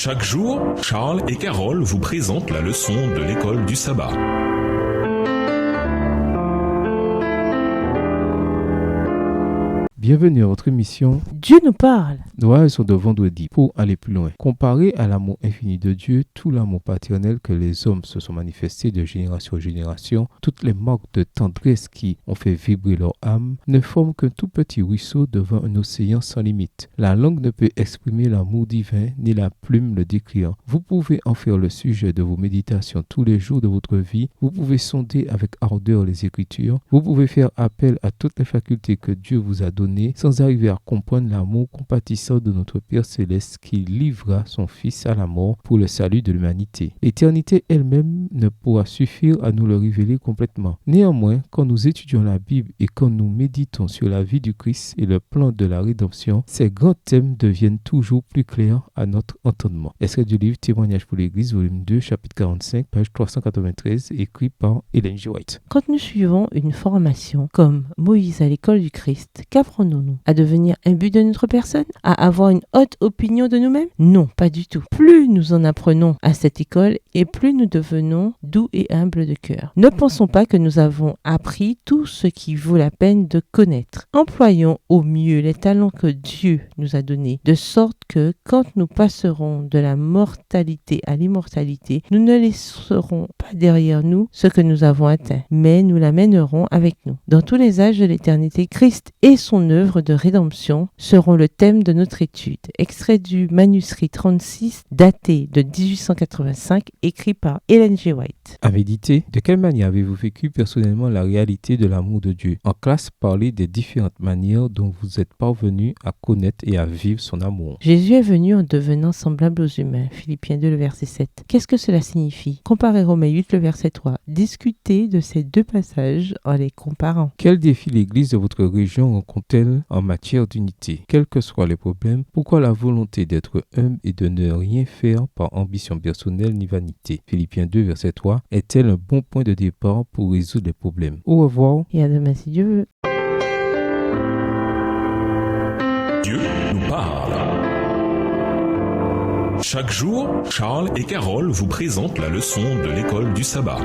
Chaque jour, Charles et Carole vous présentent la leçon de l'école du sabbat. Bienvenue à votre émission Dieu nous parle. Noël sont de vendredi. Pour aller plus loin, comparé à l'amour infini de Dieu, tout l'amour paternel que les hommes se sont manifestés de génération en génération, toutes les marques de tendresse qui ont fait vibrer leur âme, ne forment qu'un tout petit ruisseau devant un océan sans limite. La langue ne peut exprimer l'amour divin, ni la plume le décrire. Vous pouvez en faire le sujet de vos méditations tous les jours de votre vie. Vous pouvez sonder avec ardeur les Écritures. Vous pouvez faire appel à toutes les facultés que Dieu vous a données sans arriver à comprendre l'amour compatissant de notre Père Céleste qui livra son Fils à la mort pour le salut de l'humanité. L'éternité elle-même ne pourra suffire à nous le révéler complètement. Néanmoins, quand nous étudions la Bible et quand nous méditons sur la vie du Christ et le plan de la rédemption, ces grands thèmes deviennent toujours plus clairs à notre entendement. Extrait du livre Témoignage pour l'Église, volume 2, chapitre 45, page 393, écrit par Ellen G. White. Quand nous suivons une formation comme Moïse à l'école du Christ, qu'apprenons-nous? À devenir un but de notre personne? À avoir une haute opinion de nous-mêmes? Non, pas du tout. Plus nous en apprenons à cette école et plus nous devenons doux et humbles de cœur. Ne pensons pas que nous avons appris tout ce qui vaut la peine de connaître. Employons au mieux les talents que Dieu nous a donnés, de sorte que quand nous passerons de la mortalité à l'immortalité, nous ne laisserons pas derrière nous ce que nous avons atteint, mais nous l'amènerons avec nous. Dans tous les âges de l'éternité, Christ et son œuvre de rédemption seront le thème de notre étude. Extrait du manuscrit 36, daté de 1885, écrit par Ellen G. White. À méditer, de quelle manière avez-vous vécu personnellement la réalité de l'amour de Dieu? En classe, parlez des différentes manières dont vous êtes parvenu à connaître et à vivre son amour. Jésus est venu en devenant semblable aux humains. Philippiens 2, le verset 7. Qu'est-ce que cela signifie? Comparez Romains 8, le verset 3. Discutez de ces deux passages en les comparant. Quels défis l'Église de votre région rencontre-t-elle en matière d'unité? Quels que soient les problèmes, pourquoi la volonté d'être humble et de ne rien faire par ambition personnelle ni vanité? Philippiens 2, verset 3 est-elle un bon point de départ pour résoudre les problèmes? Au revoir. Et à demain si Dieu veut. Dieu nous parle. Chaque jour, Charles et Carole vous présentent la leçon de l'école du sabbat.